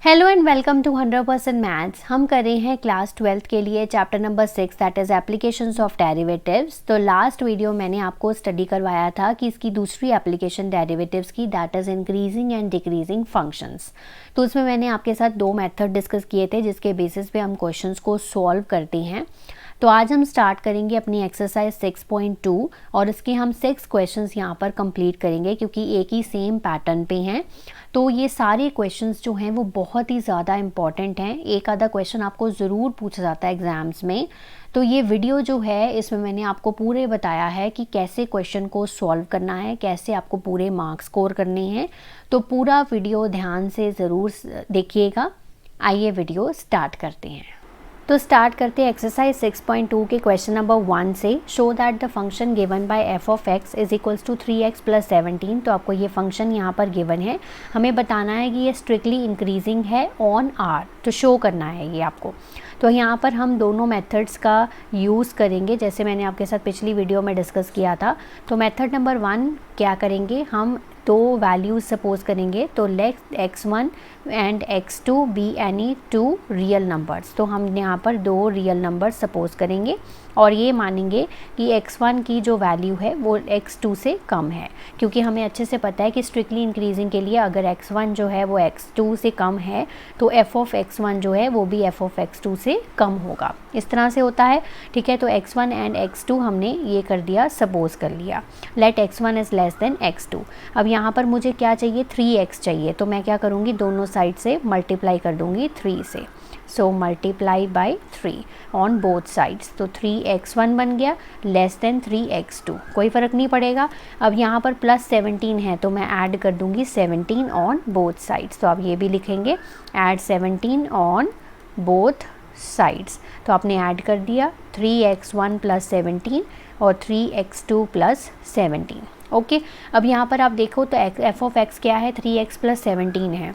Hello and welcome to 100% maths. हम कर रहे हैं क्लास 12th के लिए chapter number 6 that is applications of derivatives. तो लास्ट वीडियो मैंने आपको स्टडी करवाया था कि इसकी दूसरी एप्लीकेशन डेरिवेटिव्स की that is increasing and decreasing functions. तो उसमें मैंने आपके साथ दो मेथड डिस्कस किए थे जिसके बेसिस पे हम क्वेश्चंस को सॉल्व करते हैं। तो आज हम स्टार्ट करेंगे अपनी एक्सरसाइज 6.2 और इसके हम 6 क्वेश्चंस यहाँ पर कंप्लीट करेंगे क्योंकि एक ही सेम पैटर्न पे हैं। तो ये सारे क्वेश्चंस जो हैं वो बहुत ही ज़्यादा इम्पॉर्टेंट हैं। एक आधा क्वेश्चन आपको ज़रूर पूछा जाता है एग्ज़ाम्स में। तो ये वीडियो जो है इसमें मैंने आपको पूरे बताया है कि कैसे क्वेश्चन को सॉल्व करना है, कैसे आपको पूरे मार्क्स स्कोर करने हैं। तो पूरा वीडियो ध्यान से ज़रूर देखिएगा। आइए वीडियो स्टार्ट करते हैं। तो स्टार्ट करते हैं एक्सरसाइज 6.2 के क्वेश्चन नंबर 1 से। Show that the function given by F of X is equals to 3x plus 17। तो आपको ये फंक्शन यहाँ पर गिवन है, हमें बताना है कि ये स्ट्रिक्टली इंक्रीजिंग है ऑन आर। तो शो करना है ये आपको। तो यहाँ पर हम दोनों मेथड्स का यूज़ करेंगे जैसे मैंने आपके साथ पिछली वीडियो में डिस्कस किया था। तो मेथड नंबर 1 क्या करेंगे, हम दो वैल्यूज सपोज करेंगे। तो let x1 and x2 be any two real numbers. तो हम यहाँ पर दो रियल नंबर सपोज करेंगे और ये मानेंगे कि x1 की जो वैल्यू है वो x2 से कम है, क्योंकि हमें अच्छे से पता है कि स्ट्रिक्टली इंक्रीजिंग के लिए अगर x1 जो है वो x2 से कम है तो f ऑफ x1 जो है वो भी f ऑफ x2 से कम होगा। इस तरह से होता है, ठीक है। तो x1 एंड x2 हमने ये कर दिया, सपोज कर लिया। Let x1 is less than x2। अब यहाँ पर मुझे क्या चाहिए, 3x चाहिए। तो मैं क्या करूँगी, दोनों साइड से मल्टीप्लाई कर दूँगी 3 से। So multiply by 3 on both sides. तो 3x1 बन गया लेस देन 3x2, कोई फ़र्क नहीं पड़ेगा। अब यहाँ पर प्लस 17 है तो मैं ऐड कर दूँगी 17 ऑन बोथ साइड्स। तो आप ये भी लिखेंगे ऐड 17 ऑन बोथ साइड्स। तो आपने ऐड कर दिया 3x1 प्लस 17 और 3x2 प्लस 17। ओके। अब यहाँ पर आप देखो तो f ऑफ x क्या है, 3x प्लस 17 है।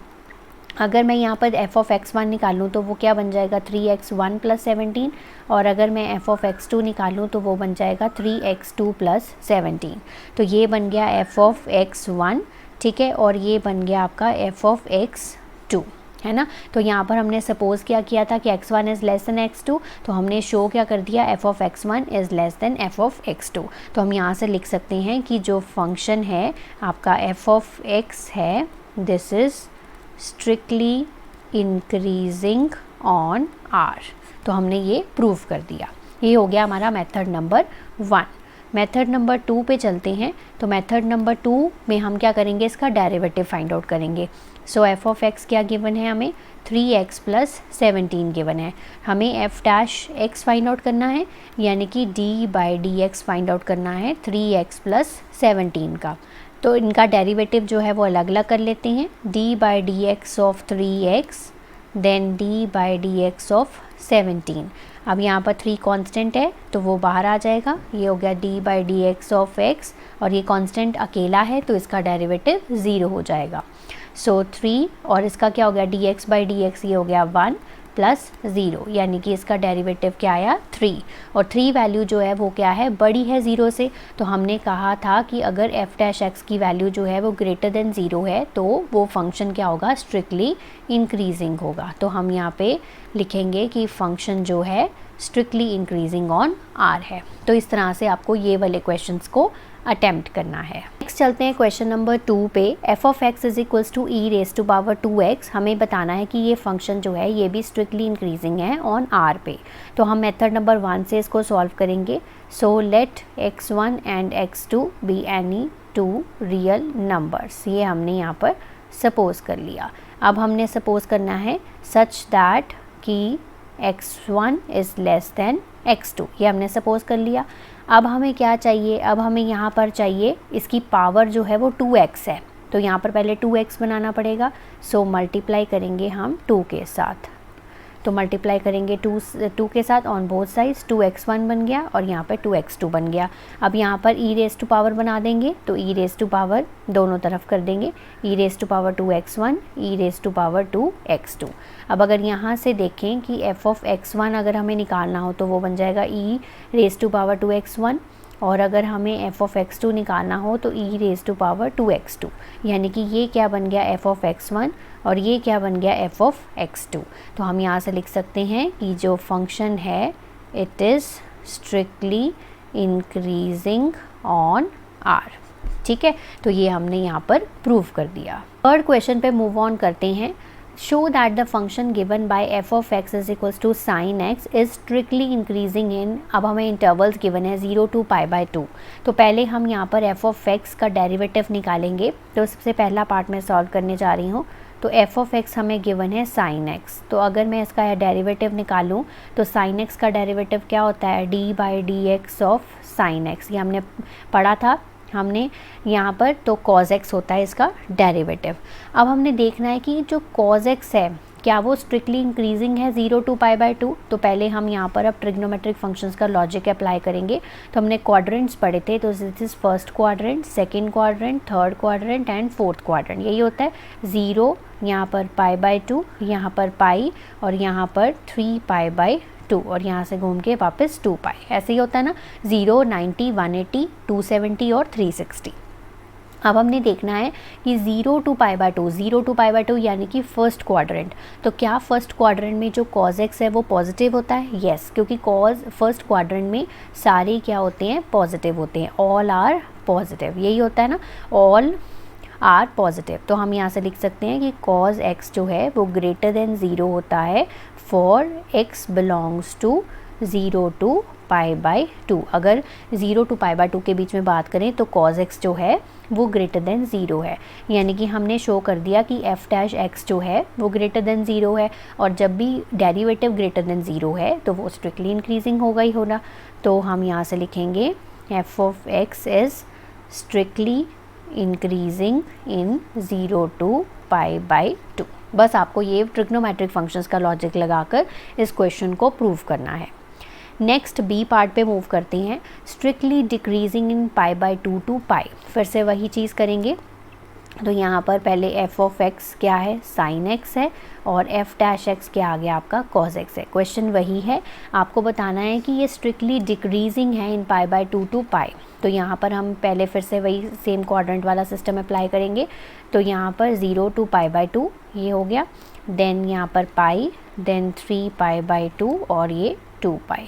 अगर मैं यहाँ पर f ऑफ x1 निकालूँ तो वो क्या बन जाएगा, 3x1 प्लस 17। और अगर मैं f ऑफ x2 निकालूँ तो वो बन जाएगा 3x2 प्लस 17। तो ये बन गया f ऑफ x1, ठीक है। और ये बन गया आपका f ऑफ x2, है ना। तो यहाँ पर हमने सपोज़ क्या किया था कि x1 is less than x2। तो हमने शो क्या कर दिया, f of x1 is less then f of x2। तो हम यहाँ से लिख सकते हैं कि जो फंक्शन है आपका f ऑफ x है, this is strictly increasing on r। तो हमने ये प्रूव कर दिया। ये हो गया हमारा मेथड नंबर 1। मेथड नंबर 2 पे चलते हैं। तो मेथड नंबर 2 में हम क्या करेंगे, इसका डेरिवेटिव फाइंड आउट करेंगे। सो f ऑफ x क्या गिवन है, हमें 3x प्लस 17 गिवन है। हमें f dash x find out करना है, यानी कि d by D x find out करना है 3x प्लस 17 का। तो इनका डेरिवेटिव जो है वो अलग अलग कर लेते हैं। d by D X of 3x then d by D X of 17। अब यहाँ पर 3 कांस्टेंट है तो वो बाहर आ जाएगा। ये हो गया d by D X of x और ये कांस्टेंट अकेला है तो इसका डेरिवेटिव 0 हो जाएगा। सो 3 और इसका क्या हो गया, dx बाई डी एक्स, ये हो गया 1 प्लस 0, यानी कि इसका डेरिवेटिव क्या आया, 3। और 3 वैल्यू जो है वो क्या है, बड़ी है 0 से। तो हमने कहा था कि अगर f डैश x की वैल्यू जो है वो ग्रेटर देन 0 है तो वो फंक्शन क्या होगा, स्ट्रिक्टली इंक्रीजिंग होगा। तो हम यहाँ पे लिखेंगे कि फंक्शन जो है स्ट्रिक्टली इंक्रीजिंग ऑन r है। तो इस तरह से आपको ये वाले क्वेश्चंस को अटेम्प्ट करना है। नेक्स्ट चलते हैं क्वेश्चन नंबर 2 पे। f of x is equals to e raise to power 2x। हमें बताना है कि ये फंक्शन जो है ये भी स्ट्रिक्टली इंक्रीजिंग है ऑन r पे। तो हम मेथड नंबर 1 से इसको सॉल्व करेंगे। So let x1 and x2 be any two real numbers. ये हमने यहाँ पर सपोज कर लिया। अब हमने सपोज करना है सच दैट कि x1 is less than x2। ये हमने सपोज कर लिया। अब हमें क्या चाहिए, अब हमें यहाँ पर चाहिए इसकी पावर जो है वो 2x है। तो यहाँ पर पहले 2x बनाना पड़ेगा। सो मल्टीप्लाई करेंगे हम 2 के साथ। तो मल्टीप्लाई करेंगे 2 के साथ ऑन बोथ साइड्स। 2x1 बन गया और यहाँ पर 2x2 बन गया। अब यहाँ पर e रेज टू पावर बना देंगे। तो e रेज टू पावर दोनों तरफ कर देंगे, e raise to power 2x1, e raise to power 2x2। अब अगर यहाँ से देखें कि f ऑफ x1 अगर हमें निकालना हो तो वो बन जाएगा e raise to power 2x1 और अगर हमें एफ ऑफ x2 निकालना हो तो e raise to power 2x2, यानी कि ये क्या बन गया एफ ऑफ x1 और ये क्या बन गया एफ ऑफ x2। तो हम यहाँ से लिख सकते हैं कि जो फंक्शन है it is strictly increasing on r। ठीक है, तो ये हमने यहाँ पर प्रूव कर दिया। थर्ड क्वेश्चन पे मूव ऑन करते हैं। Show that the function given by F of X is equals to sine X is strictly increasing in, अब हमें इंटरवल्स गिवन है 0 to π/2। तो पहले हम यहाँ पर एफ ऑफ एक्स का डेरिवेटिव निकालेंगे। तो सबसे पहला पार्ट मैं सॉल्व करने जा रही हूँ। तो एफ ऑफ एक्स हमें गिवन है साइन एक्स, तो अगर मैं इसका डेरिवेटिव निकालूँ तो साइन एक्स का डेरिवेटिव क्या होता है d/dx ऑफ साइन एक्स, ये हमने पढ़ा था हमने यहाँ पर। तो cos x होता है इसका डेरिवेटिव। अब हमने देखना है कि जो cos x है क्या वो स्ट्रिक्टली इंक्रीजिंग है 0 to π/2। तो पहले हम यहाँ पर अब ट्रिग्नोमेट्रिक फंक्शंस का लॉजिक अप्लाई करेंगे। तो हमने क्वाड्रेंट्स पढ़े थे, तो this is first quadrant, second quadrant, third quadrant and fourth quadrant. यही होता है 0 यहाँ पर π/2, यहाँ पर पाई और यहाँ पर 3π/2 और यहाँ से घूम के वापस 2π। ऐसे ही होता है ना, 0, 90, 180, 270 और 360। अब हमने देखना है कि 0 to π/2 यानी कि फर्स्ट क्वाड्रेंट। तो क्या फर्स्ट क्वाड्रेंट में जो cos x है वो पॉजिटिव होता है? यस, क्योंकि cos फर्स्ट क्वाड्रेंट में सारे क्या होते हैं पॉजिटिव होते हैं, ऑल आर पॉजिटिव। यही होता है ना, ऑल आर पॉजिटिव। तो हम यहाँ से लिख सकते हैं कि cos x जो है वो ग्रेटर देन 0 होता है for x belongs to 0 to π/2। अगर 0 to π/2 के बीच में बात करें तो cos x जो है वो ग्रेटर देन 0 है, यानी कि हमने शो कर दिया कि f' जो है वो ग्रेटर देन 0 है। और जब भी डेरिवेटिव ग्रेटर देन 0 है तो वो स्ट्रिक्टली इंक्रीजिंग होगा ही होना। तो हम यहाँ से लिखेंगे f of x is strictly increasing in 0 to π/2। बस आपको ये ट्रिग्नोमेट्रिक फंक्शंस का लॉजिक लगाकर इस क्वेश्चन को प्रूव करना है। नेक्स्ट बी पार्ट पे मूव करते हैं। Strictly decreasing in π/2 to π। फिर से वही चीज़ करेंगे। तो यहाँ पर पहले एफ ऑफ एक्स क्या है साइन एक्स है और f' क्या आ गया आपका cos x है। क्वेश्चन वही है, आपको बताना है कि ये स्ट्रिक्टली डिक्रीजिंग है इन π/2 to π। तो यहाँ पर हम पहले फिर से वही सेम क्वाड्रेंट वाला सिस्टम अप्लाई करेंगे। तो यहाँ पर 0 to π/2 ये हो गया, देन यहाँ पर पाई, देन 3π/2 और ये 2π।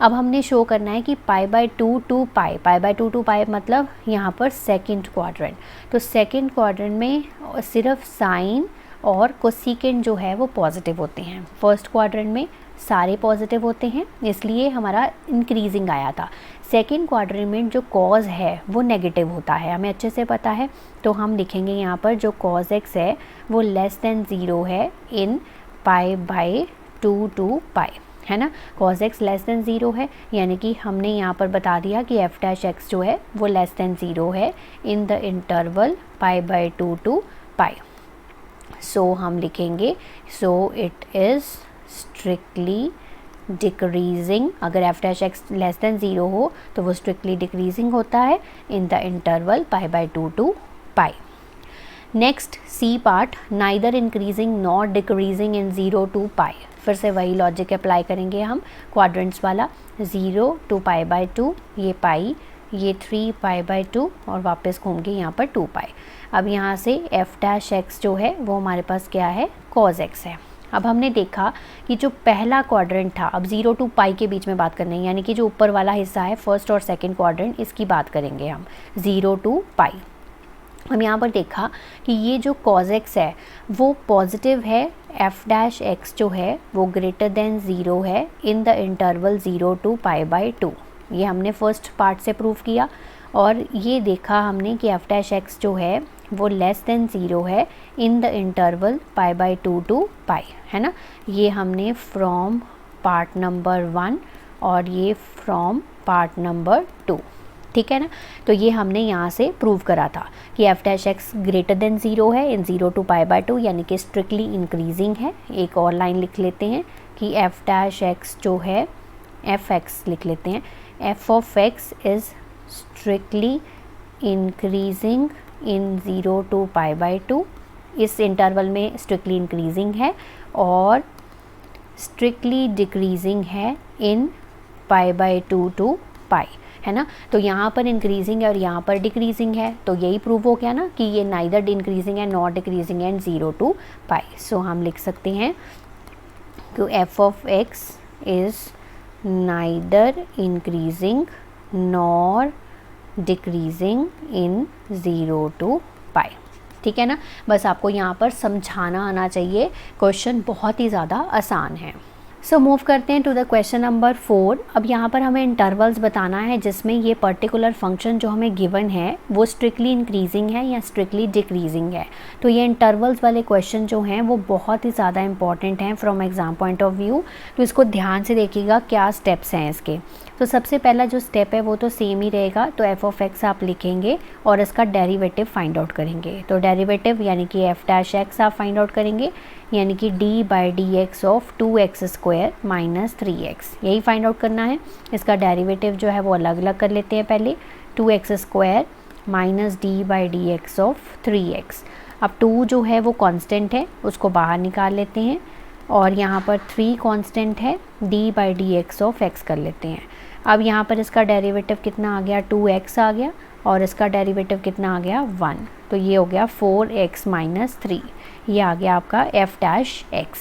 अब हमने शो करना है कि π/2 to π मतलब यहाँ पर सेकंड क्वाड्रेंट। तो सेकंड क्वाड्रेंट में सिर्फ साइन और कोसेकेंट जो है वो पॉजिटिव होते हैं। फर्स्ट क्वाड्रेंट में सारे पॉजिटिव होते हैं, इसलिए हमारा इंक्रीजिंग आया था। सेकंड क्वाड्रेंट में जो cos है वो नेगेटिव होता है, हमें अच्छे से पता है। तो हम लिखेंगे यहाँ पर जो cos x है वो लेस देन 0 है इन π/2 to π, है ना। cos x लेस देन 0 है, यानी कि हमने यहाँ पर बता दिया कि f' जो है वो लेस देन 0 है in the interval π/2 to π। So हम लिखेंगे so it is strictly decreasing. अगर f' लेस देन 0 हो तो वो स्ट्रिक्टली डिक्रीजिंग होता है in the interval π/2 to π। Next C part, neither increasing not decreasing in 0 to π। फिर से वही लॉजिक अप्लाई करेंगे हम क्वाड्रेंट्स वाला, 0 to π/2 ये पाई, ये 3π/2 और वापस घूम के यहाँ पर 2π। अब यहाँ से f' जो है वो हमारे पास क्या है cos x है। अब हमने देखा कि जो पहला क्वाड्रेंट था, अब 0 to π के बीच में बात करनी है, यानी कि जो ऊपर वाला हिस्सा है फर्स्ट और सेकंड क्वाड्रेंट, इसकी बात करेंगे हम 0 to π। हम यहाँ पर देखा कि ये जो cos x है वो पॉजिटिव है, f' जो है वो ग्रेटर देन 0 है इन द इंटरवल 0 to π/2। ये हमने फर्स्ट पार्ट से प्रूव किया। और ये देखा हमने कि f' जो है वो लेस देन 0 है इन द इंटरवल π/2 to π, है ना। ये हमने फ्रॉम पार्ट नंबर 1 और ये फ्रॉम पार्ट नंबर 2, ठीक है ना। तो ये हमने यहाँ से प्रूव करा था कि f' ग्रेटर देन 0 है इन 0 to π/2, यानी कि स्ट्रिक्टली इंक्रीजिंग है। एक और लाइन लिख लेते हैं कि f' जो है f(x) लिख लेते हैं, f of x is strictly increasing in 0 to π/2। इस इंटरवल में स्ट्रिक्टली इंक्रीजिंग है और स्ट्रिक्टली डिक्रीजिंग है इन π/2 to π, है ना। तो यहाँ पर इंक्रीजिंग है और यहाँ पर डिक्रीजिंग है, तो यही प्रूव हो गया ना कि ये नाइदर इंक्रीजिंग है नॉट डिक्रीजिंग एंड 0 to पाई। सो हम लिख सकते हैं कि F of x is neither increasing nor decreasing in 0 to पाई। ठीक है ना, बस आपको यहाँ पर समझाना आना चाहिए, क्वेश्चन बहुत ही ज़्यादा आसान है। सो मूव करते हैं टू द क्वेश्चन नंबर 4। अब यहाँ पर हमें इंटरवल्स बताना है जिसमें ये पर्टिकुलर फंक्शन जो हमें गिवन है वो स्ट्रिक्टली इंक्रीजिंग है या स्ट्रिक्टली डिक्रीजिंग है। तो ये इंटरवल्स वाले क्वेश्चन जो हैं वो बहुत ही ज़्यादा इंपॉर्टेंट हैं from exam point of view. तो इसको ध्यान से देखिएगा क्या स्टेप्स हैं इसके। तो सबसे पहला जो स्टेप है वो तो सेम ही रहेगा, तो एफ ऑफ एक्स आप लिखेंगे और इसका डेरिवेटिव फाइंड आउट करेंगे। तो डेरिवेटिव यानी कि एफ डैश एक्स आप फाइंड आउट करेंगे, यानी कि D by D X of 2x² minus 3x, यही फाइंड आउट करना है। इसका डेरिवेटिव जो है वो अलग अलग कर लेते हैं पहले, 2x² minus D by D X of 3x। अब 2 जो है वो कांस्टेंट है, उसको बाहर निकाल लेते हैं और यहाँ पर 3 कांस्टेंट है, D by D X of x कर लेते हैं। अब यहाँ पर इसका डेरिवेटिव कितना आ गया, 2x आ गया और इसका डेरिवेटिव कितना आ गया 1, तो ये हो गया 4x माइनस 3, ये आ गया आपका एफ डैश एक्स।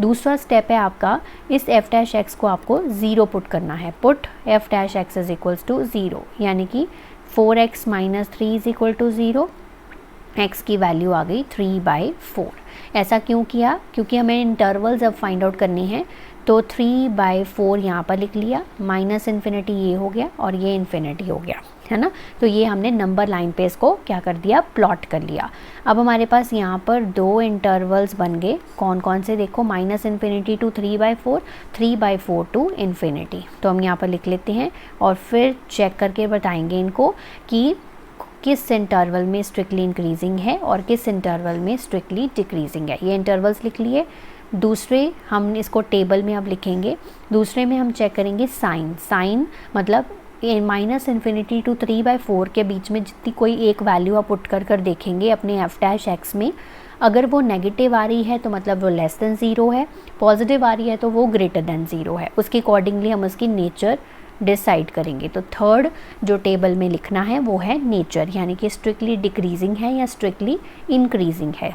दूसरा स्टेप है आपका, इस एफ डैश एक्स को आपको 0 पुट करना है, put F dash X is equals to 0, यानी कि 4x minus 3 is equal to 0, x की वैल्यू आ गई 3/4। ऐसा क्यों किया, क्योंकि हमें इंटरवल्स अब फाइंड आउट करनी है, तो 3/4 यहाँ पर लिख लिया, माइनस इन्फिनिटी ये हो गया और ये इन्फिनिटी हो गया, है ना। तो ये हमने नंबर लाइन पे इसको क्या कर दिया, प्लॉट कर लिया। अब हमारे पास यहाँ पर 2 इंटरवल्स बन गए, कौन कौन से देखो, minus infinity to 3/4, 3/4 to infinity. तो हम यहाँ पर लिख लेते हैं और फिर चेक करके बताएंगे इनको कि किस इंटरवल में स्ट्रिक्टली इंक्रीजिंग है और किस इंटरवल में स्ट्रिक्टली डिक्रीजिंग है। ये इंटरवल्स लिख लिए। दूसरे हम इसको टेबल में अब लिखेंगे, दूसरे में हम चेक करेंगे साइन मतलब माइनस इन्फिनिटी टू 3/4 के बीच में जितनी कोई एक वैल्यू आप पुट कर देखेंगे अपने एफ डैश एक्स में, अगर वो नेगेटिव आ रही है तो मतलब वो लेस देन 0 है, पॉजिटिव आ रही है तो वो ग्रेटर देन 0 है। उसके अकॉर्डिंगली हम उसकी नेचर डिसाइड करेंगे। तो थर्ड जो टेबल में लिखना है वो है नेचर, यानी कि स्ट्रिक्टली डिक्रीजिंग है या स्ट्रिक्टली इंक्रीजिंग है।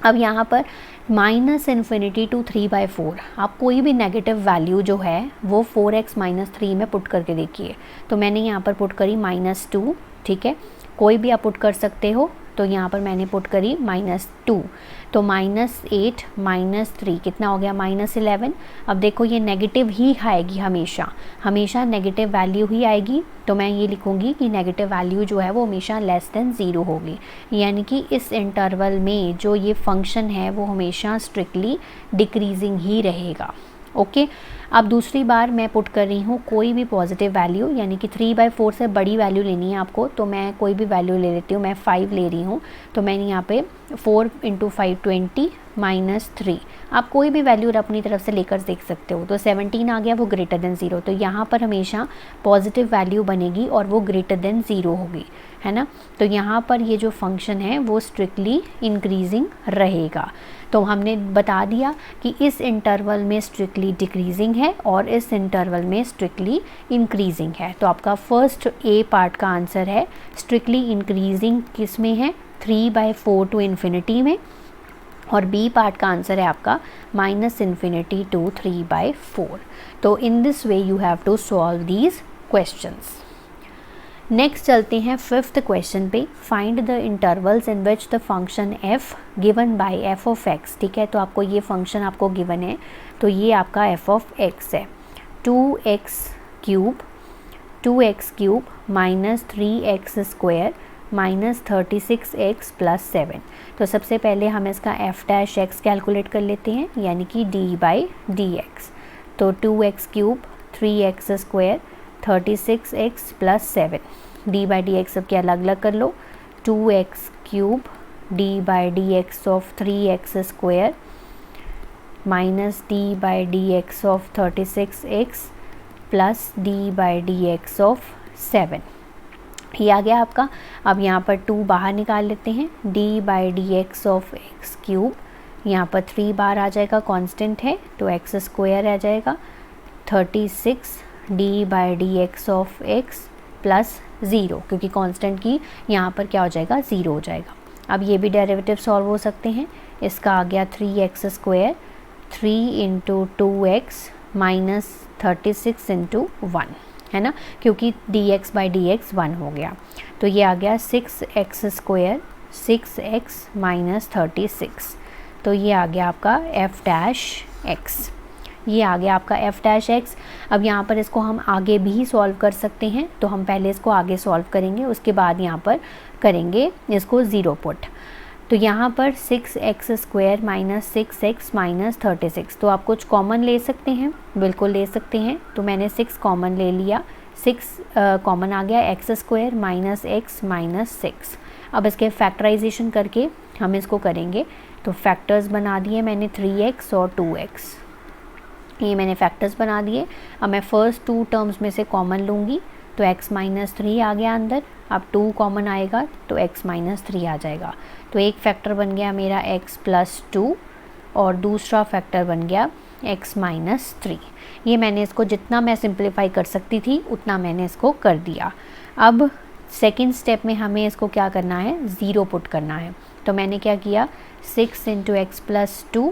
अब यहाँ पर माइनस इन्फिनिटी टू 3/4, आप कोई भी नेगेटिव वैल्यू जो है वो 4x माइनस 3 में पुट करके देखिए। तो मैंने यहाँ पर पुट करी -2, ठीक है, कोई भी आप पुट कर सकते हो। तो यहाँ पर मैंने पुट करी -2, तो -8 -3 कितना हो गया, -11। अब देखो ये नेगेटिव ही आएगी, हमेशा नेगेटिव वैल्यू ही आएगी। तो मैं ये लिखूँगी कि नेगेटिव वैल्यू जो है वो हमेशा लेस देन 0 होगी, यानी कि इस इंटरवल में जो ये फंक्शन है वो हमेशा स्ट्रिक्टली डिक्रीजिंग ही रहेगा। ओके, अब दूसरी बार मैं पुट कर रही हूँ कोई भी पॉजिटिव वैल्यू, यानी कि 3/4 से बड़ी वैल्यू लेनी है आपको, तो मैं कोई भी वैल्यू ले लेती हूँ, मैं 5 ले रही हूँ। तो मैंने यहाँ पे 4 × 5 20 -3, आप कोई भी वैल्यू अपनी तरफ से लेकर देख सकते हो। तो 17 आ गया, वो ग्रेटर देन 0, तो यहाँ पर हमेशा पॉजिटिव वैल्यू बनेगी और वो ग्रेटर देन 0 होगी, है ना। तो यहाँ पर ये जो फंक्शन है वो स्ट्रिक्टली इंक्रीजिंग रहेगा। तो हमने बता दिया कि इस इंटरवल में स्ट्रिक्टली डिक्रीजिंग है और इस इंटरवल में स्ट्रिक्टली इंक्रीजिंग है। तो आपका फर्स्ट ए पार्ट का आंसर है स्ट्रिक्टली इंक्रीजिंग किस में है, 3/4 टू इन्फिनिटी में, और बी पार्ट का आंसर है आपका -इन्फिनिटी टू 3/4। तो in this way you have to solve these questions. Next चलते हैं 5th क्वेश्चन पे, find the intervals in which the function f given by f of x। ठीक है, तो आपको ये फंक्शन आपको गिवन है, तो ये आपका f ऑफ x है, 2x³ minus 3x² minus 36x plus 7। तो सबसे पहले हम इसका f डैश x कैलकुलेट कर लेते हैं, यानी कि d/dx। तो 2x³ 3x² 36x plus 7, d/dx सबके अलग अलग कर लो, 2x³ d/dx of 3x² minus d/dx of 36x plus d/dx of 7, ये आ गया आपका। अब यहाँ पर 2 बाहर निकाल लेते हैं, d/dx ऑफ x³, यहाँ पर 3 बार आ जाएगा, कांस्टेंट है, तो x² आ जाएगा, 36 D by D X of x plus zero, क्योंकि कांस्टेंट की यहाँ पर क्या हो जाएगा, ज़ीरो हो जाएगा। अब ये भी डेरिवेटिव सॉल्व हो सकते हैं। इसका आ गया 3x square 3 into 2x minus 36 into 1, है ना, क्योंकि dx बाई डी एक्स 1 हो गया। तो ये आ गया 6x स्क्वायर 6x माइनस 36। तो ये आ गया आपका f डैश x, ये आ गया आपका f डैश x। अब यहाँ पर इसको हम आगे भी सॉल्व कर सकते हैं, तो हम पहले इसको आगे सॉल्व करेंगे, उसके बाद यहाँ पर करेंगे इसको ज़ीरो पुट। तो यहाँ पर 6x square minus 6x minus 36, तो आप कुछ कॉमन ले सकते हैं, बिल्कुल ले सकते हैं। तो मैंने 6 कॉमन ले लिया, 6 कॉमन आ गया, x square minus x minus 6। अब इसके फैक्टराइजेशन करके हम इसको करेंगे, तो फैक्टर्स बना दिए मैंने 3x और 2x, ये मैंने फैक्टर्स बना दिए। अब मैं फर्स्ट 2 टर्म्स में से कॉमन लूँगी, तो x माइनस 3 आ गया अंदर। अब 2 कॉमन आएगा तो x माइनस 3 आ जाएगा। तो एक फैक्टर बन गया मेरा x प्लस 2 और दूसरा फैक्टर बन गया x माइनस 3। ये मैंने इसको जितना मैं सिंप्लीफाई कर सकती थी उतना मैंने इसको कर दिया। अब सेकेंड स्टेप में हमें इसको क्या करना है, ज़ीरो पुट करना है। तो मैंने क्या किया, 6 into x plus 2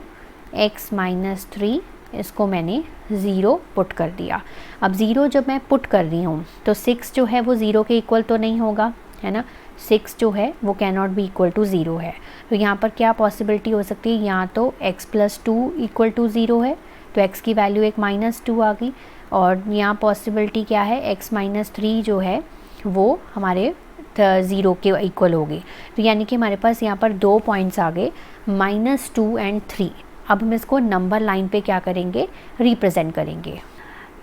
x minus 3, इसको मैंने ज़ीरो पुट कर दिया। अब ज़ीरो जब मैं पुट कर रही हूँ तो 6 जो है वो ज़ीरो के इक्वल तो नहीं होगा, है ना, 6 जो है वो can not be equal to zero है। तो यहाँ पर क्या पॉसिबिलिटी हो सकती है, यहाँ तो x plus 2 equal to zero है, तो x की वैल्यू एक माइनस 2 आ गई, और यहाँ पॉसिबिलिटी क्या है, x माइनस 3 जो है वो हमारे ज़ीरो के इक्वल हो गई। तो यानी कि हमारे पास यहाँ पर 2 पॉइंट्स आ गए, -2 एंड 3। अब हम इसको नंबर लाइन पे क्या करेंगे, रिप्रेजेंट करेंगे।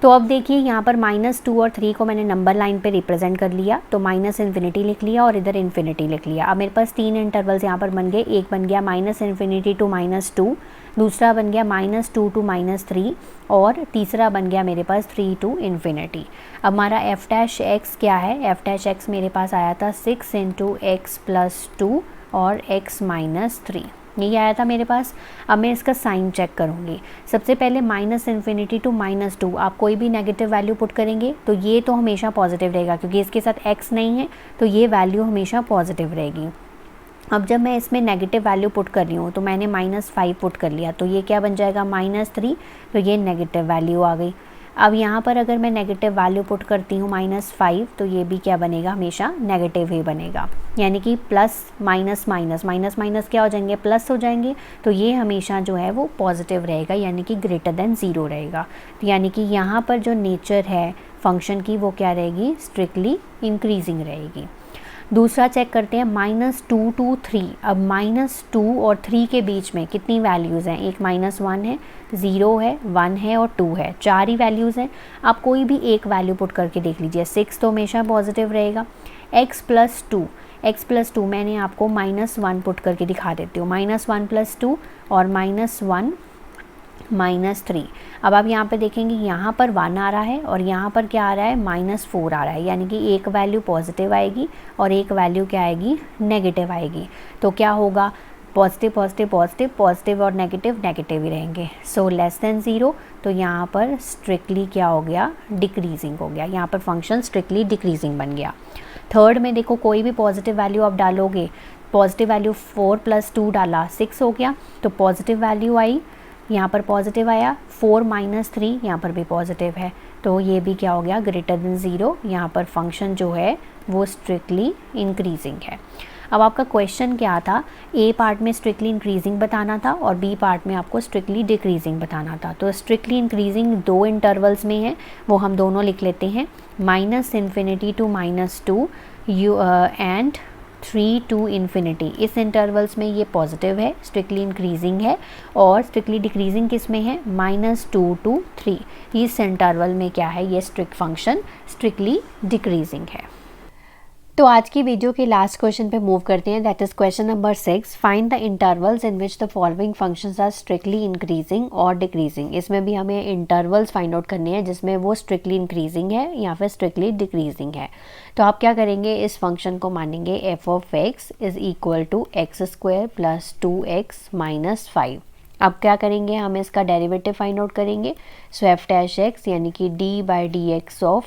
तो अब देखिए यहाँ पर -2 और 3 को मैंने नंबर लाइन पे रिप्रेजेंट कर लिया, तो माइनस इन्फिनिटी लिख लिया और इधर इन्फिनिटी लिख लिया। अब मेरे पास 3 इंटरवल्स यहाँ पर बन गए, एक बन गया -इन्फिनिटी टू -2, दूसरा बन गया -2 टू -3, और तीसरा बन गया मेरे पास 3 टू इन्फिनिटी। अब हमारा f डैश x क्या है, f डैश x मेरे पास आया था 6 इंटू एक्स प्लस 2 और x माइनस 3, यही आया था मेरे पास। अब मैं इसका साइन चेक करूँगी। सबसे पहले -इन्फिनिटी टू -2, आप कोई भी नेगेटिव वैल्यू पुट करेंगे तो ये तो हमेशा पॉजिटिव रहेगा, क्योंकि इसके साथ x नहीं है तो ये वैल्यू हमेशा पॉजिटिव रहेगी। अब जब मैं इसमें नेगेटिव वैल्यू पुट कर रही हूँ तो मैंने -5 पुट कर लिया, तो ये क्या बन जाएगा, -3, तो ये नेगेटिव वैल्यू आ गई। अब यहाँ पर अगर मैं नेगेटिव वैल्यू पुट करती हूँ -5, तो ये भी क्या बनेगा, हमेशा नेगेटिव ही बनेगा, यानी कि plus minus minus minus minus क्या हो जाएंगे, प्लस हो जाएंगे। तो ये हमेशा जो है वो पॉजिटिव रहेगा, यानी कि ग्रेटर देन ज़ीरो रहेगा। तो यानी कि यहाँ पर जो नेचर है फंक्शन की वो क्या रहेगी, स्ट्रिक्टली इंक्रीजिंग रहेगी। दूसरा चेक करते हैं -2 टू 3। अब -2 और 3 के बीच में कितनी वैल्यूज़ हैं, एक -1 है, 0 है, 1 है और 2 है, 4 ही वैल्यूज़ हैं। आप कोई भी एक वैल्यू पुट करके देख लीजिए, 6 तो हमेशा पॉजिटिव रहेगा। x प्लस 2 मैंने आपको -1 पुट करके दिखा देती हूँ, -1 प्लस 2 और -1 -3। अब आप यहाँ पे देखेंगे यहाँ पर 1 आ रहा है और यहाँ पर क्या आ रहा है, -4 आ रहा है, यानी कि एक वैल्यू पॉजिटिव आएगी और एक वैल्यू क्या आएगी, नेगेटिव आएगी। तो क्या होगा, पॉजिटिव पॉजिटिव पॉजिटिव पॉजिटिव और नेगेटिव नेगेटिव ही रहेंगे। सो लेस देन 0, तो यहाँ पर स्ट्रिक्टली क्या हो गया, डिक्रीजिंग हो गया, यहाँ पर फंक्शन स्ट्रिक्टली डिक्रीजिंग बन गया। थर्ड में देखो कोई भी पॉजिटिव वैल्यू आप डालोगे, पॉजिटिव वैल्यू 4 प्लस 2 डाला 6 हो गया, तो पॉजिटिव वैल्यू आई, यहाँ पर पॉजिटिव आया। 4 माइनस 3 यहाँ पर भी पॉजिटिव है, तो ये भी क्या हो गया, ग्रेटर देन 0। यहाँ पर फंक्शन जो है वो स्ट्रिक्टली इंक्रीजिंग है। अब आपका क्वेश्चन क्या था, ए पार्ट में स्ट्रिक्टली इंक्रीजिंग बताना था और बी पार्ट में आपको स्ट्रिक्टली डिक्रीजिंग बताना था। तो स्ट्रिक्टली इंक्रीजिंग 2 इंटरवल्स में है, वो हम दोनों लिख लेते हैं, -infinity to -2 and 3 to infinity. इस इंटरवल्स में ये पॉजिटिव है, स्ट्रिक्टली इंक्रीजिंग है, और स्ट्रिक्टली डिक्रीजिंग किस में है, -2 टू 3। इस इंटरवल में क्या है, ये स्ट्रिक्ट फंक्शन स्ट्रिक्टली डिक्रीजिंग है। तो आज की वीडियो के लास्ट क्वेश्चन पे मूव करते हैं, that is question number 6। Find the intervals in which the following functions are strictly increasing और डिक्रीजिंग। इसमें भी हमें इंटरवल्स फाइंड आउट करने हैं जिसमें वो स्ट्रिक्टली इंक्रीजिंग है या फिर स्ट्रिक्टली डिक्रीजिंग है। तो आप क्या करेंगे, इस फंक्शन को मानेंगे f of x is equal to x² plus 2x minus 5। अब क्या करेंगे, हम इसका डेरिवेटिव फाइंड आउट करेंगे. सो एफ डैश एक्स यानी कि D by D X of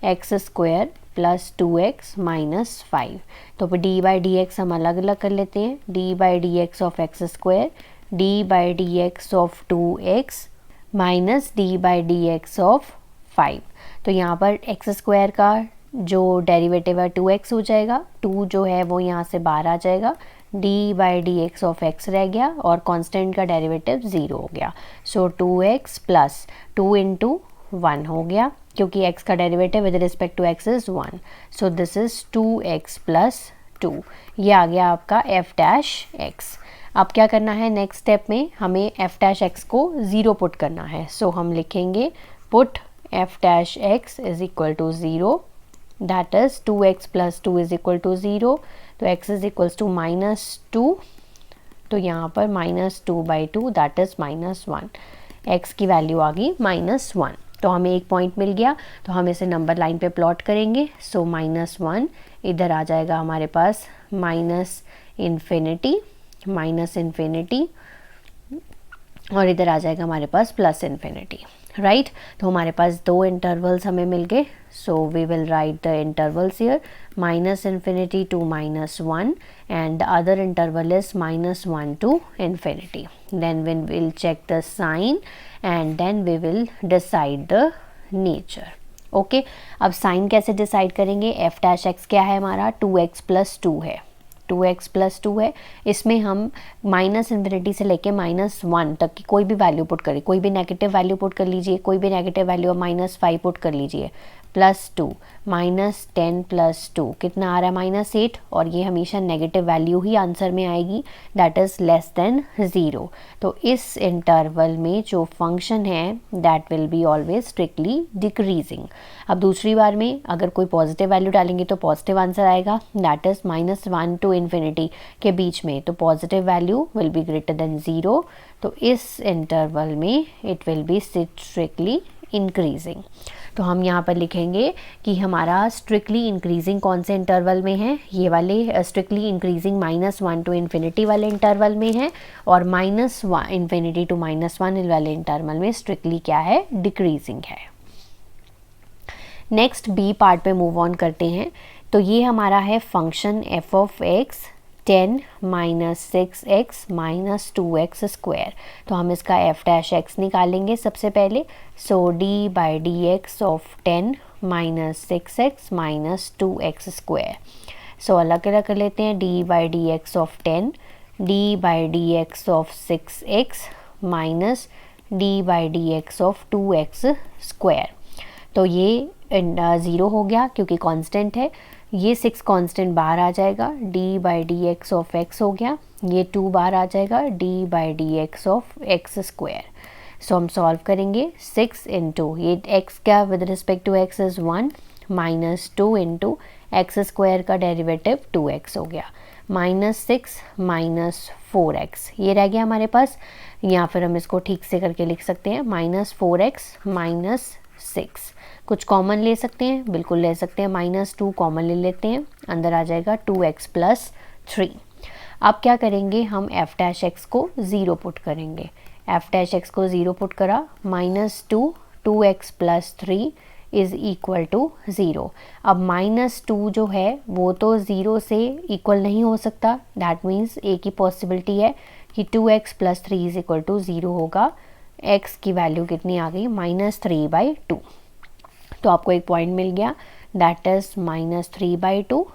x square plus 2x minus 5. तो डी बाई डी एक्स हम अलग अलग कर लेते हैं. D by D X of x square, D by D X of 2x minus D by D X of 5. तो यहाँ पर एक्स स्क्वायर का जो डेरिवेटिव है 2x हो जाएगा, 2 जो है वो यहाँ से बाहर आ जाएगा, D by D X of x रह गया और कांस्टेंट का डेरिवेटिव 0 हो गया. सो 2x प्लस 2 इंटू 1 हो गया, क्योंकि x का derivative with respect to x is 1. So this is 2x plus 2. ये आ गया आपका f डैश x. अब क्या करना है, नेक्स्ट स्टेप में हमें f डैश x को 0 पुट करना है. सो हम लिखेंगे put f dash x is equal to 0, that is 2x plus 2 is equal to 0. तो x इज इक्वल्स टू -2. तो यहाँ पर -2/2 दैट इज़ -1. x की वैल्यू आ गई -1. तो हमें एक पॉइंट मिल गया, तो हम इसे नंबर लाइन पे प्लॉट करेंगे. सो -1 इधर आ जाएगा हमारे पास -इन्फिनिटी और इधर आ जाएगा हमारे पास +इन्फिनिटी, राइट. तो हमारे पास दो इंटरवल्स हमें मिल गए. So we will write the intervals here, -infinity to -1 and the other interval is -1 to infinity. Then we will check the sign and then we will decide the nature. Okay, अब sign कैसे decide करेंगे. f dash x क्या है हमारा, 2x plus 2 है, 2x plus 2 है. इसमें हम -इन्फिनिटी से लेके -1 तक की कोई भी वैल्यू पुट करें, कोई भी नेगेटिव वैल्यू पुट कर लीजिए, कोई भी नेगेटिव वैल्यू -5 पुट कर लीजिए. +2 -10 + 2 कितना आ रहा है, -8. और ये हमेशा नेगेटिव वैल्यू ही आंसर में आएगी, दैट इज़ लेस देन 0. तो इस इंटरवल में जो फंक्शन है that will be always strictly decreasing. अब दूसरी बार में अगर कोई पॉजिटिव वैल्यू डालेंगे तो पॉजिटिव आंसर आएगा, दैट इज़ -1 टू इन्फिनिटी के बीच में. तो positive value will be greater than 0. तो इस इंटरवल में it will be strictly increasing. तो हम यहाँ पर लिखेंगे कि हमारा स्ट्रिक्टली इंक्रीजिंग कौन से इंटरवल में है, ये वाले स्ट्रिक्टली इंक्रीजिंग -1 टू इन्फिनिटी वाले इंटरवल में है, और -इन्फिनिटी टू -1 वाले इंटरवल में स्ट्रिक्टली क्या है, डिक्रीजिंग है. नेक्स्ट बी पार्ट पे मूव ऑन करते हैं. तो ये हमारा है function f of x 10 - 6x - 2x square. तो हम इसका f डैश x निकालेंगे सबसे पहले. So d by D X of 10 - 6x - 2x square. So अलग अलग कर लेते हैं. d by D X of 10, d by D X of 6x minus d by D X of 2x square. तो ये 0 हो गया क्योंकि कांस्टेंट है. ये 6 कांस्टेंट बाहर आ जाएगा, d by D X of x हो गया. ये 2 बाहर आ जाएगा, d by D X of x square. So हम सॉल्व करेंगे. 6 इंटू ये x क्या with respect to x is 1 -2 into X square का डेरिवेटिव 2x हो गया, -6 - 4x ये रह गया हमारे पास. या फिर हम इसको ठीक से करके लिख सकते हैं -4x - 6. कुछ कॉमन ले सकते हैं, बिल्कुल ले सकते हैं. -2 कॉमन ले लेते हैं, अंदर आ जाएगा 2x + 3. अब क्या करेंगे, हम f डैश x को 0 पुट करेंगे. f डैश x को 0 पुट करा, -2 2x + 3 इज़ इक्वल टू 0. अब -2 जो है वो तो 0 से इक्वल नहीं हो सकता, दैट मीन्स एक ही पॉसिबिलिटी है कि 2x + 3 इज़ इक्वल टू 0 होगा. x की वैल्यू कितनी आ गई, -3/2. तो आपको एक पॉइंट मिल गया, दैट इज़ -3/2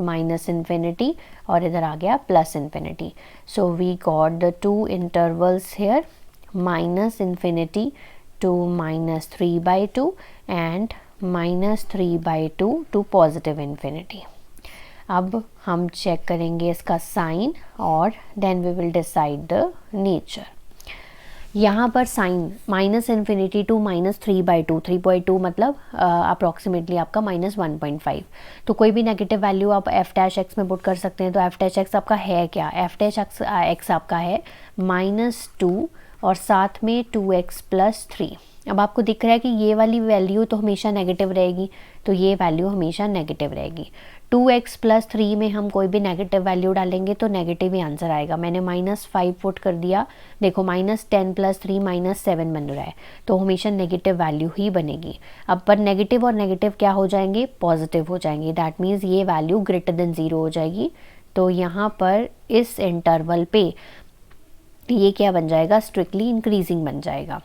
-इन्फिनिटी और इधर आ गया +infinity. So we got the 2 intervals here, -infinity to -3/2 and -3/2 to positive infinity. अब हम चेक करेंगे इसका साइन और then we will decide the nature. यहाँ पर साइन -इन्फिनिटी टू -3/2, 3/2 मतलब अप्रॉक्सीमेटली आपका -1.5. तो कोई भी नेगेटिव वैल्यू आप f डैश x में पुट कर सकते हैं. तो f डैश x आपका है क्या, f डैश x आपका है -2 और साथ में 2x + 3. अब आपको दिख रहा है कि ये वाली वैल्यू तो हमेशा नेगेटिव रहेगी, तो ये वैल्यू हमेशा नेगेटिव रहेगी। 2x + 3 में हम कोई भी नेगेटिव वैल्यू डालेंगे तो नेगेटिव ही आंसर आएगा। मैंने -5 पुट कर दिया, देखो -10 + 3 -7 बन रहा है, तो हमेशा नेगेटिव वैल्यू ही बनेगी। अब पर नेगेटिव और नेगेटिव क्या हो जाएंगे, पॉजिटिव हो जाएंगे। दैट मीन्स ये वैल्यू ग्रेटर देन 0 हो जाएगी। तो यहाँ पर इस इंटरवल पे ये क्या बन जाएगा, स्ट्रिक्टली इंक्रीजिंग बन जाएगा।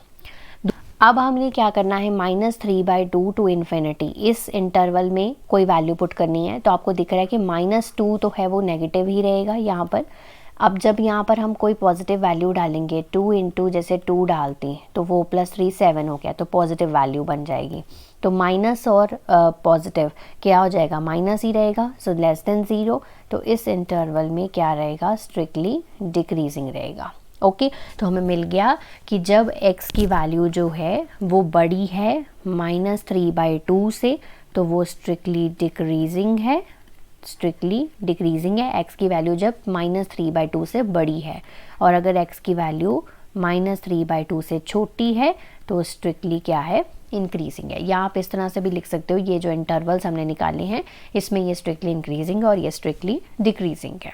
अब हमने क्या करना है, -3/2 टू इन्फिनिटी, इस इंटरवल में कोई वैल्यू पुट करनी है। तो आपको दिख रहा है कि -2 तो है वो नेगेटिव ही रहेगा यहाँ पर। अब जब यहाँ पर हम कोई पॉजिटिव वैल्यू डालेंगे, 2 × जैसे 2 डालते हैं तो वो +3 7 हो गया, तो पॉजिटिव वैल्यू बन जाएगी। तो माइनस और पॉजिटिव क्या हो जाएगा, माइनस ही रहेगा, सो लेस देन 0। तो इस इंटरवल में क्या रहेगा, स्ट्रिक्टली डिक्रीजिंग रहेगा। ओके तो हमें मिल गया कि जब x की वैल्यू जो है वो बड़ी है -3/2 से, तो वो स्ट्रिक्टली डिक्रीजिंग है, x की वैल्यू जब -3/2 से बड़ी है। और अगर x की वैल्यू -3/2 से छोटी है तो स्ट्रिक्टली क्या है, इंक्रीजिंग है। या आप इस तरह से भी लिख सकते हो, ये जो इंटरवल्स हमने निकाले हैं इसमें ये स्ट्रिक्टली इंक्रीजिंग और ये स्ट्रिक्टली डिक्रीजिंग है।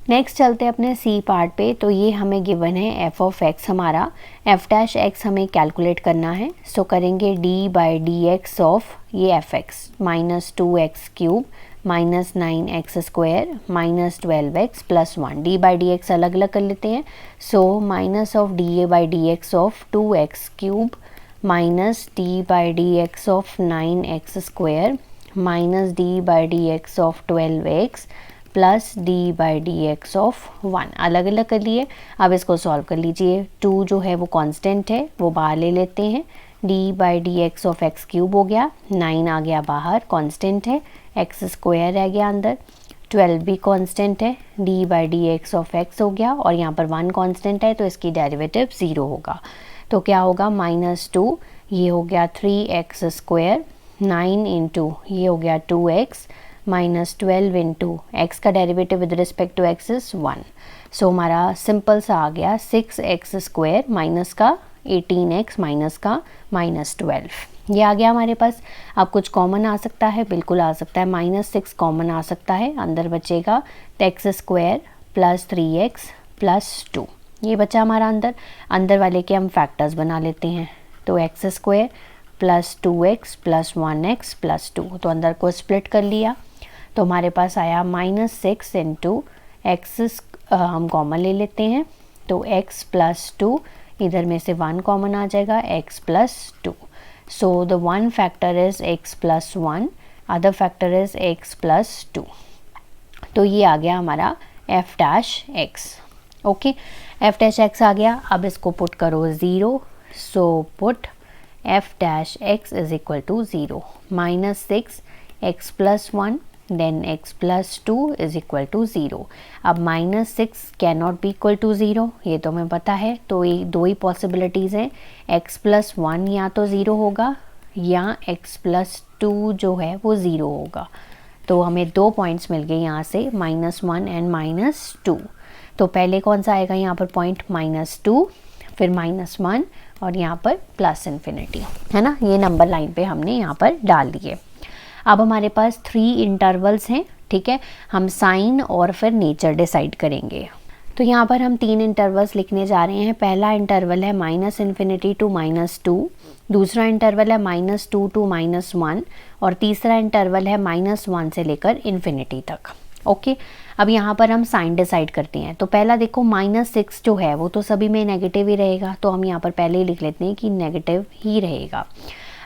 नेक्स्ट चलते हैं अपने सी पार्ट पे। तो ये हमें गिवन है f(x) हमारा, f' हमें कैलकुलेट करना है। सो करेंगे d/dx ऑफ ये f(x) -2x³ -9x² -12x + 1। d/dx अलग अलग कर लेते हैं। सो -da/dx of 2x³ -d/dx of 9x² -d/dx of 12x + d/dx of 1 अलग अलग कर लिए। अब इसको सॉल्व कर लीजिए। 2 जो है वो कांस्टेंट है, वो बाहर ले लेते हैं। d/dx ऑफ x³ हो गया, 9 आ गया बाहर, कांस्टेंट है, x² रह गया अंदर, 12 भी कांस्टेंट है, d/dx ऑफ x हो गया और यहाँ पर 1 कांस्टेंट है, तो इसकी डेरिवेटिव 0 होगा। तो क्या होगा, -2 ये हो गया 3x², 9 × ये हो गया 2x -12 × x का derivative with respect to x is 1। So हमारा सिंपल सा आ गया 6x² माइनस का 18x माइनस का -12, ये आ गया हमारे पास। अब कुछ कॉमन आ सकता है, बिल्कुल आ सकता है, -6 कॉमन आ सकता है, अंदर बचेगा x² + 3x + 2, ये बचा हमारा अंदर। अंदर वाले के हम फैक्टर्स बना लेते हैं। तो x² + 2x + 1x + 2, तो अंदर को स्प्लिट कर लिया, तो हमारे पास आया -6 × x, हम कॉमन ले लेते हैं, तो x + 2, इधर में से 1 कॉमन आ जाएगा, x + 2। So the one factor is x + 1, other factor is x + 2। तो ये आ गया हमारा f'(x). ओके, f'(x) आ गया। अब इसको पुट करो 0, so put f'(x) = 0, -6 x + 1 then x + 2 = 0। अब -6 cannot be equal to 0, ये तो हमें पता है। तो ये दो ही पॉसिबिलिटीज़ हैं, x + 1 या तो 0 होगा या x + 2 जो है वो 0 होगा। तो हमें 2 पॉइंट्स मिल गए यहाँ से, -1 एंड -2। तो पहले कौन सा आएगा यहाँ पर पॉइंट, -2, फिर -1 और यहाँ पर +∞, है ना। ये नंबर लाइन पे हमने यहाँ पर डाल दिए। अब हमारे पास 3 इंटरवल्स हैं, ठीक है। हम साइन और फिर नेचर डिसाइड करेंगे। तो यहाँ पर हम 3 इंटरवल्स लिखने जा रहे हैं। पहला इंटरवल है -∞ to -2, दूसरा इंटरवल है -2 to -1 और तीसरा इंटरवल है -1 से लेकर इन्फिनिटी तक। ओके, अब यहाँ पर हम साइन डिसाइड करते हैं। तो पहला देखो, -6 जो है वो तो सभी में नेगेटिव ही रहेगा, तो हम यहाँ पर पहले ही लिख लेते हैं कि नेगेटिव ही रहेगा।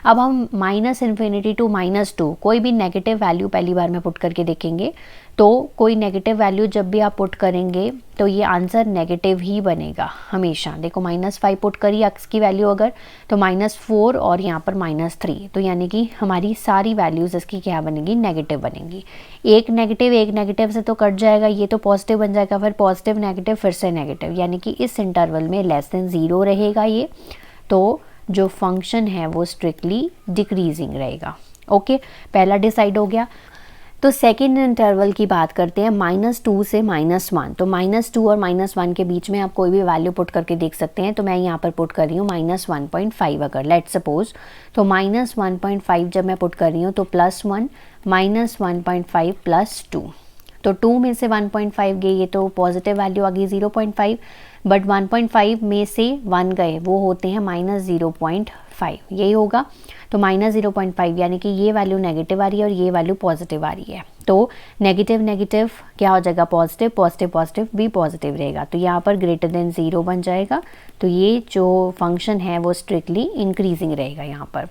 अब हम -∞ to -2 कोई भी नेगेटिव वैल्यू पहली बार में पुट करके देखेंगे। तो कोई नेगेटिव वैल्यू जब भी आप पुट करेंगे तो ये आंसर नेगेटिव ही बनेगा हमेशा। देखो -5 पुट करी x की वैल्यू अगर, तो -4 और यहाँ पर -3, तो यानी कि हमारी सारी वैल्यूज़ इसकी क्या बनेगी, नेगेटिव बनेगी। एक नेगेटिव से तो कट जाएगा, ये तो पॉजिटिव बन जाएगा, फिर पॉजिटिव नेगेटिव फिर से नेगेटिव, यानी कि इस इंटरवल में लेस देन 0 रहेगा ये। तो जो फंक्शन है वो स्ट्रिक्टली डिक्रीजिंग रहेगा। ओके, पहला डिसाइड हो गया। तो सेकेंड इंटरवल की बात करते हैं -2 से -1। तो -2 और -1 के बीच में आप कोई भी वैल्यू पुट करके देख सकते हैं। तो मैं यहाँ पर पुट कर रही हूँ -1.5 अगर लेट्स सपोज। तो -1.5 जब मैं पुट कर रही हूँ तो +1 -1.5 +2। तो 2 में से 1.5 गए, ये तो पॉजिटिव वैल्यू आ गई 0.5, बट 1.5 में से 1 गए, वो होते हैं -0.5, यही होगा। तो -0.5 यानी कि ये वैल्यू नेगेटिव आ रही है और ये वैल्यू पॉजिटिव आ रही है। तो नेगेटिव नेगेटिव क्या हो जाएगा, पॉजिटिव, पॉजिटिव पॉजिटिव भी पॉजिटिव रहेगा। तो यहाँ पर ग्रेटर देन 0 बन जाएगा। तो ये जो फंक्शन है वो स्ट्रिक्टली इंक्रीजिंग रहेगा यहाँ पर।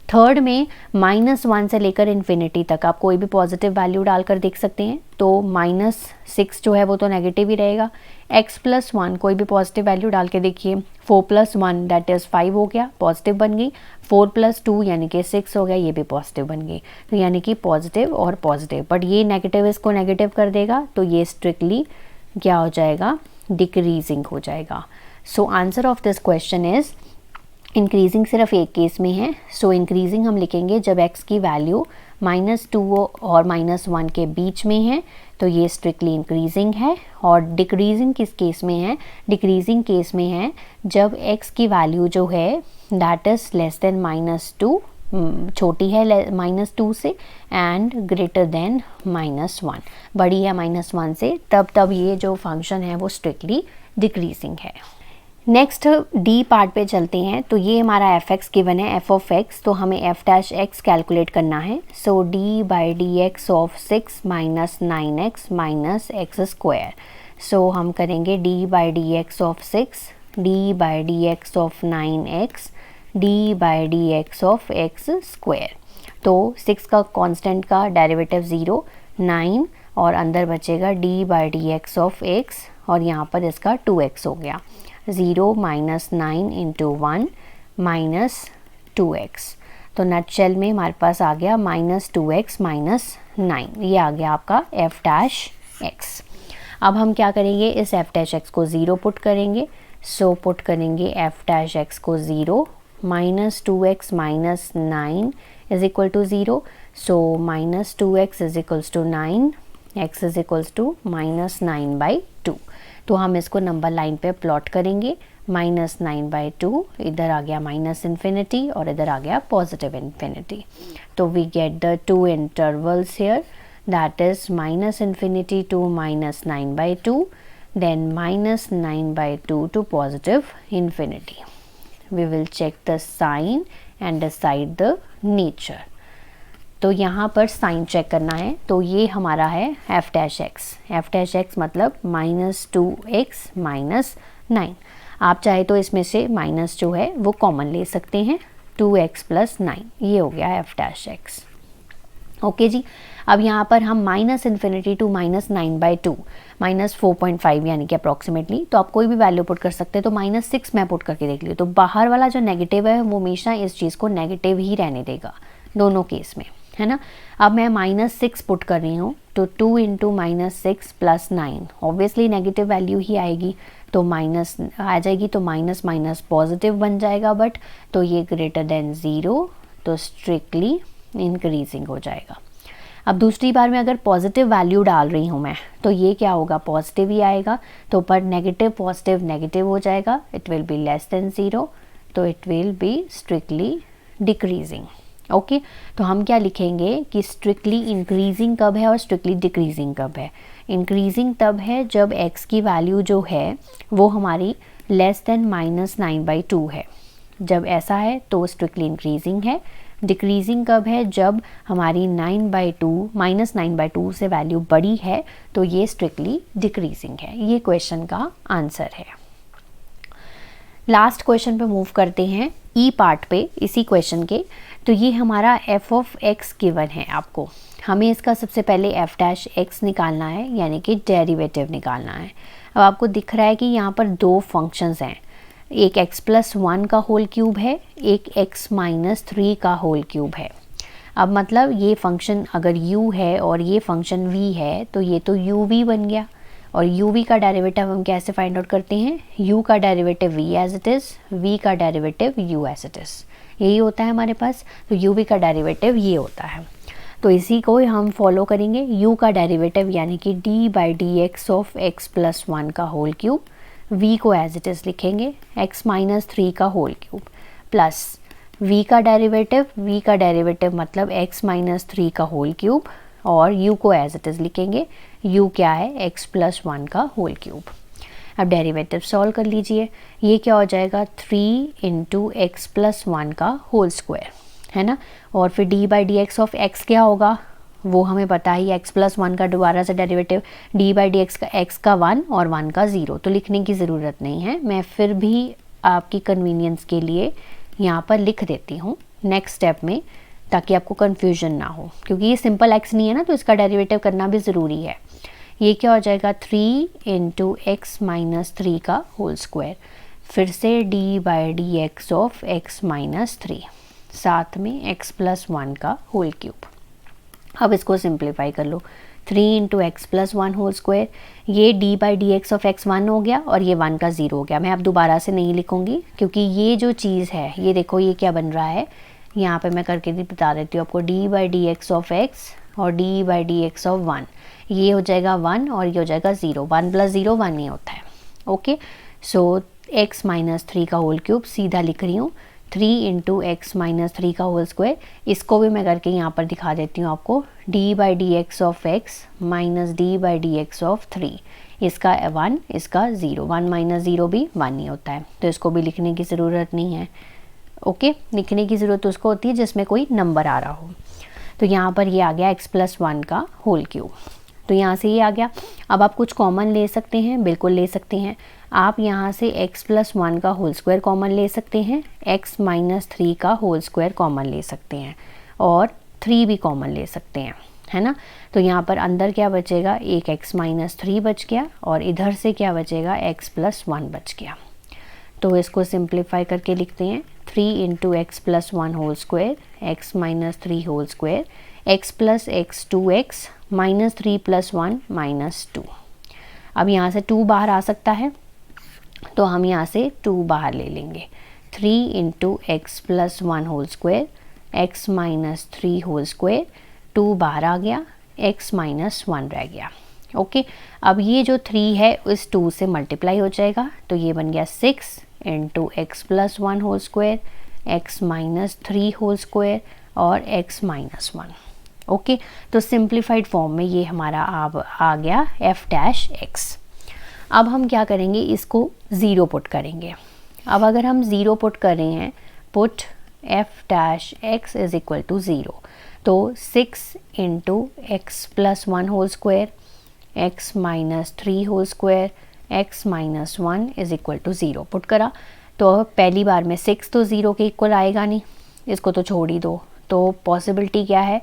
थर्ड में -1 से लेकर इन्फिनिटी तक आप कोई भी पॉजिटिव वैल्यू डालकर देख सकते हैं। तो -6 जो है वो तो नेगेटिव ही रहेगा। x+1 कोई भी पॉजिटिव वैल्यू डाल के देखिए। 4+1 दैट इज़ 5 हो गया, पॉजिटिव बन गई। 4+2 यानी कि 6 हो गया, ये भी पॉजिटिव बन गई। तो यानी कि पॉजिटिव और पॉजिटिव, बट ये नेगेटिव इसको नेगेटिव कर देगा, तो ये स्ट्रिक्टली क्या हो जाएगा, डिक्रीजिंग हो जाएगा। So answer of this question is increasing सिर्फ एक केस में है। सो इंक्रीजिंग हम लिखेंगे जब x की वैल्यू -2 और -1 के बीच में है, तो ये स्ट्रिक्टली इंक्रीजिंग है। और डिक्रीजिंग किस केस में है, डिक्रीजिंग केस में है जब x की वैल्यू जो है दैट इज़ लेस देन -2, छोटी है -2 से, एंड ग्रेटर देन -1, बड़ी है -1 से, तब ये जो फंक्शन है वो स्ट्रिक्टली डिक्रीजिंग है। नेक्स्ट डी पार्ट पे चलते हैं। तो ये हमारा f(x) गिवन है, f(x), तो हमें f'(x) कैलकुलेट करना है। सो d/dx ऑफ 6 - 9x - x²। सो हम करेंगे d/dx of 6, d/dx of 9x, d/dx of x²। तो 6 का कांस्टेंट का डेरिवेटिव 0, 9 और अंदर बचेगा d/dx ऑफ x, और यहाँ पर इसका 2x हो गया। 0 - 9 × 1 - 2x। तो नटशेल में हमारे पास आ गया -2x - 9, ये आ गया आपका f'(x). अब हम क्या करेंगे, इस f'(x) को 0 पुट करेंगे। सो पुट करेंगे f'(x) को 0, -2x - 9 = 0। सो -2x = 9, x -9/2। तो हम इसको नंबर लाइन पे प्लॉट करेंगे। -9/2, इधर आ गया -∞ और इधर आ गया +∞। तो we get the 2 intervals here, that is -∞ to -9/2, then -9/2 to +∞. We will check the sign and decide the nature. तो यहाँ पर साइन चेक करना है। तो ये हमारा है f'(x) मतलब -2x - 9। आप चाहे तो इसमें से माइनस जो है वो कॉमन ले सकते हैं, 2x + 9, ये हो गया f'(x). ओके जी। अब यहाँ पर हम -∞ to -9/2, -4.5 यानी कि अप्रॉक्सीमेटली, तो आप कोई भी वैल्यू पुट कर सकते हैं। तो -6 मैं पुट करके देख लिया, तो बाहर वाला जो नेगेटिव है वो हमेशा इस चीज़ को नेगेटिव ही रहने देगा दोनों केस में, है ना। अब मैं -6 पुट कर रही हूँ, तो 2 × -6 + 9 ऑब्वियसली नेगेटिव वैल्यू ही आएगी, तो माइनस आ जाएगी, तो माइनस माइनस पॉजिटिव बन जाएगा, बट तो ये ग्रेटर देन 0, तो स्ट्रिक्टली इंक्रीजिंग हो जाएगा। अब दूसरी बार में अगर पॉजिटिव वैल्यू डाल रही हूँ मैं, तो ये क्या होगा, पॉजिटिव ही आएगा। तो पर नेगेटिव पॉजिटिव नेगेटिव हो जाएगा, it will be less than 0, तो it will be strictly decreasing. Okay, तो हम क्या लिखेंगे कि स्ट्रिक्टली इंक्रीजिंग कब है और स्ट्रिक्टली डिक्रीजिंग कब है। इंक्रीजिंग तब है जब x की वैल्यू जो है वो हमारी लेस देन -9/2 है। जब ऐसा है तो स्ट्रिक्टली इंक्रीजिंग है। डिक्रीजिंग कब है, जब हमारी 9/2 -9/2 से वैल्यू बड़ी है, तो ये स्ट्रिक्टली डिक्रीजिंग है। ये क्वेश्चन का आंसर है। लास्ट क्वेश्चन पे मूव करते हैं, ई पार्ट पे इसी क्वेश्चन के। तो ये हमारा f(x) गिवन है आपको, हमें इसका सबसे पहले f'(x) निकालना है, यानी कि डेरिवेटिव निकालना है। अब आपको दिख रहा है कि यहाँ पर दो फंक्शंस हैं, एक x + 1 का होल क्यूब है, एक x - 3 का होल क्यूब है। अब मतलब ये फंक्शन अगर u है और ये फंक्शन v है, तो ये तो uv बन गया। और uv का डेरिवेटिव हम कैसे फाइंड आउट करते हैं, u का derivative v as it is, v का derivative u as it is, यही होता है हमारे पास। तो uv का डेरिवेटिव ये होता है। तो इसी को हम फॉलो करेंगे। u का डेरिवेटिव यानी कि d/dx ऑफ x प्लस 1 का होल क्यूब, v को एज इट इज़ लिखेंगे x माइनस 3 का होल क्यूब, प्लस v का डेरिवेटिव मतलब x माइनस 3 का होल क्यूब, और u को एज इट इज़ लिखेंगे, u क्या है x प्लस 1 का होल क्यूब। अब डेरिवेटिव सॉल्व कर लीजिए, ये क्या हो जाएगा 3 इंटू एक्स प्लस 1 का होल स्क्वायर, है ना। और फिर d/dx ऑफ x क्या होगा, वो हमें पता ही, x प्लस 1 का दोबारा से डेरिवेटिव, d/dx का x का 1 और 1 का 0, तो लिखने की ज़रूरत नहीं है। मैं फिर भी आपकी कन्वीनियंस के लिए यहाँ पर लिख देती हूँ नेक्स्ट स्टेप में, ताकि आपको कन्फ्यूजन ना हो, क्योंकि ये सिंपल x नहीं है ना, तो इसका डेरिवेटिव करना भी ज़रूरी है। ये क्या हो जाएगा 3 इंटू एक्स माइनस 3 का होल स्क्वायर, फिर से d/dx ऑफ x माइनस 3, साथ में x प्लस 1 का होल क्यूब। अब इसको सिंप्लीफाई कर लो, 3 into x plus 1 whole square, ये d/dx ऑफ x 1 हो गया और ये 1 का 0 हो गया। मैं अब दोबारा से नहीं लिखूंगी, क्योंकि ये जो चीज़ है, ये देखो ये क्या बन रहा है, यहाँ पे मैं करके भी बता देती हूँ आपको, d/dx ऑफ x और d/dx ऑफ 1, ये हो जाएगा 1 और ये हो जाएगा 0, 1 प्लस 0 1 ही होता है। ओके, सो x माइनस 3 का होल क्यूब सीधा लिख रही हूँ, 3 इंटू एक्स माइनस 3 का होल स्क्वायर, इसको भी मैं करके यहाँ पर दिखा देती हूँ आपको, d/dx of x minus d/dx of 3, इसका 1 इसका 0, 1 माइनस 0 भी 1 ही होता है, तो इसको भी लिखने की ज़रूरत नहीं है। ओके, लिखने की ज़रूरत उसको होती है जिसमें कोई नंबर आ रहा हो। तो यहाँ पर ये आ गया x प्लस 1 का होल क्यूब, तो यहाँ से ये आ गया। अब आप कुछ कॉमन ले सकते हैं, बिल्कुल ले सकते हैं। आप यहाँ से x प्लस 1 का होल स्क्वायर कॉमन ले सकते हैं, x माइनस 3 का होल स्क्वायर कॉमन ले सकते हैं, और 3 भी कॉमन ले सकते हैं, है ना। तो यहाँ पर अंदर क्या बचेगा, एक x माइनस 3 बच गया, और इधर से क्या बचेगा, x प्लस 1 बच गया। तो इसको सिंप्लीफाई करके लिखते हैं, 3 into x plus 1 whole square, x minus 3 whole square, x plus x 2x minus 3 plus 1 minus 2। अब यहाँ से 2 बाहर आ सकता है, तो हम यहाँ से 2 बाहर ले लेंगे, 3 into x plus 1 whole square, x minus 3 whole square, 2 बाहर आ गया, x माइनस 1 रह गया। ओके, अब ये जो 3 है इस 2 से मल्टीप्लाई हो जाएगा, तो ये बन गया 6 into x plus 1 whole square, x minus 3 whole square और x माइनस 1। ओके, तो सिंप्लीफाइड फॉर्म में ये हमारा अब आ गया f'(x). अब हम क्या करेंगे, इसको 0 पुट करेंगे। अब अगर हम 0 पुट कर रहे हैं, put f'(x) is equal to 0, तो 6 into x plus 1 whole square, x minus 3 whole square, x minus 1 is equal to 0 put करा। तो पहली बार में 6 तो 0 के इक्वल आएगा नहीं, इसको तो छोड़ ही दो, तो पॉसिबिलिटी क्या है,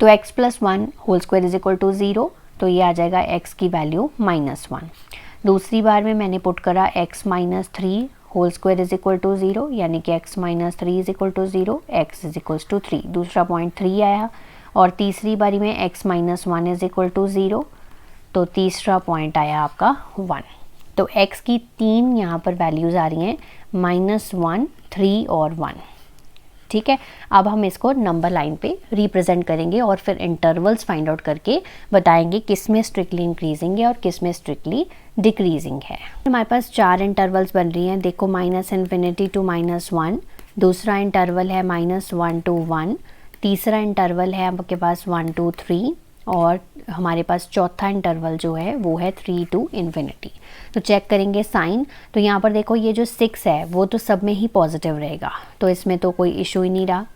तो x plus 1 whole square is equal to 0, तो ये आ जाएगा x की वैल्यू माइनस 1। दूसरी बार में मैंने पुट करा x minus 3 whole square is equal to 0, यानी कि x minus 3 is equal to 0, x is equal to 3, दूसरा पॉइंट 3 आया। और तीसरी बारी में x minus 1 is equal to 0, तो तीसरा पॉइंट आया आपका 1। तो x की 3 यहाँ पर वैल्यूज़ आ रही हैं, -1, 3 और 1। ठीक है, अब हम इसको नंबर लाइन पे रिप्रेजेंट करेंगे और फिर इंटरवल्स फाइंड आउट करके बताएंगे किस में स्ट्रिक्टली इंक्रीजिंग है और किस में स्ट्रिक्टली डिक्रीजिंग है। हमारे पास 4 इंटरवल्स बन रही हैं, देखो -∞ to -1, दूसरा इंटरवल है -1 to 1, तीसरा इंटरवल है आपके पास 1 to 3, और हमारे पास चौथा इंटरवल जो है वो है 3 to ∞। तो चेक करेंगे साइन, तो यहाँ पर देखो ये जो 6 है वो तो सब में ही पॉजिटिव रहेगा, तो इसमें तो कोई इशू ही नहीं रहा,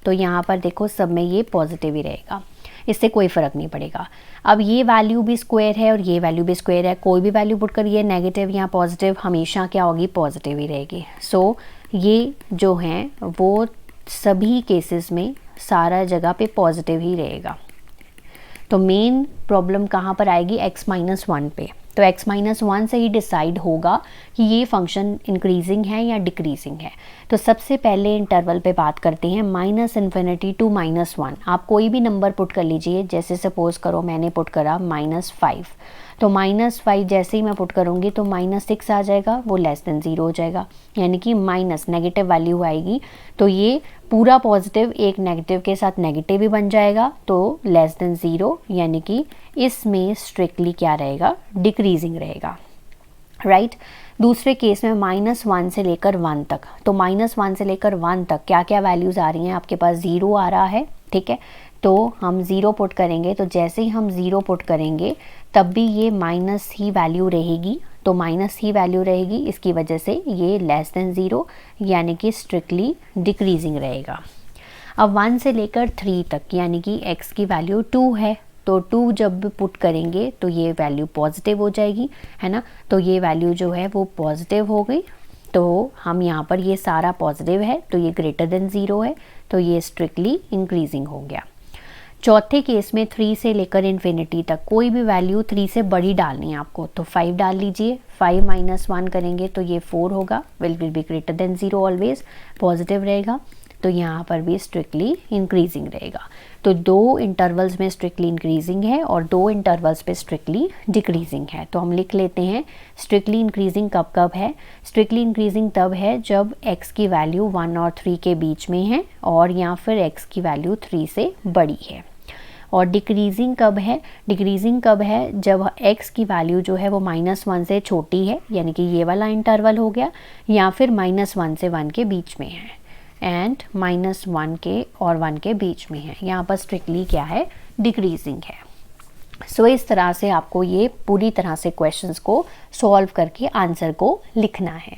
तो यहाँ पर देखो सब में ये पॉजिटिव ही रहेगा, इससे कोई फ़र्क नहीं पड़ेगा। अब ये वैल्यू भी स्क्वायर है और ये वैल्यू भी स्क्वायर है, कोई भी वैल्यू पुट करिए, नेगेटिव या पॉजिटिव हमेशा क्या होगी, पॉजिटिव ही रहेगी। सो ये जो हैं वो सभी केसेस में सारा जगह पे पॉजिटिव ही रहेगा। तो मेन प्रॉब्लम कहाँ पर आएगी, x-1 पे। तो x-1 से ही डिसाइड होगा कि ये फंक्शन इंक्रीजिंग है या डिक्रीजिंग है। तो सबसे पहले इंटरवल पे बात करते हैं -∞ to -1। आप कोई भी नंबर पुट कर लीजिए, जैसे सपोज करो मैंने पुट करा -5, तो -5 जैसे ही मैं पुट करूँगी तो -6 आ जाएगा, वो लेस देन 0 हो जाएगा, यानी कि माइनस नेगेटिव वैल्यू आएगी। तो ये पूरा पॉजिटिव एक नेगेटिव के साथ नेगेटिव भी बन जाएगा, तो लेस देन 0, यानी कि इसमें स्ट्रिक्टली क्या रहेगा, डिक्रीजिंग रहेगा, राइट। दूसरे केस में -1 से लेकर 1 तक, तो -1 से लेकर 1 तक क्या क्या वैल्यूज़ आ रही हैं आपके पास, 0 आ रहा है, ठीक है। तो हम 0 पुट करेंगे, तो जैसे ही हम 0 पुट करेंगे तब भी ये माइनस ही वैल्यू रहेगी, तो माइनस ही वैल्यू रहेगी, इसकी वजह से ये लेस देन 0, यानी कि स्ट्रिक्टली डिक्रीजिंग रहेगा। अब 1 से लेकर 3 तक, यानी कि x की वैल्यू 2 है, तो 2 जब भी पुट करेंगे तो ये वैल्यू पॉजिटिव हो जाएगी, है ना। तो ये वैल्यू जो है वो पॉजिटिव हो गई, तो हम यहाँ पर ये सारा पॉजिटिव है, तो ये ग्रेटर देन 0 है, तो ये स्ट्रिक्टली इंक्रीजिंग हो गया। चौथे केस में 3 से लेकर इन्फिनिटी तक कोई भी वैल्यू 3 से बड़ी डालनी है आपको, तो 5 डाल लीजिए। 5 - 1 करेंगे तो ये 4 होगा, will be greater than 0, always positive रहेगा, तो यहाँ पर भी स्ट्रिक्टली इंक्रीजिंग रहेगा। तो 2 इंटरवल्स में स्ट्रिक्टली इंक्रीजिंग है और 2 इंटरवल्स पे स्ट्रिक्टली डिक्रीजिंग है। तो हम लिख लेते हैं स्ट्रिक्टली इंक्रीजिंग कब कब है, स्ट्रिक्टली इंक्रीजिंग तब है जब x की वैल्यू 1 और 3 के बीच में है, और या फिर x की वैल्यू 3 से बड़ी है। और डिक्रीजिंग कब है, डिक्रीजिंग कब है जब x की वैल्यू जो है वो -1 से छोटी है, यानी कि ये वाला इंटरवल हो गया, या फिर -1 से 1 के बीच में है, एंड -1 के और 1 के बीच में है, यहाँ पर स्ट्रिक्टली क्या है, डिक्रीजिंग है। सो इस तरह से आपको ये पूरी तरह से क्वेश्चंस को सॉल्व करके आंसर को लिखना है।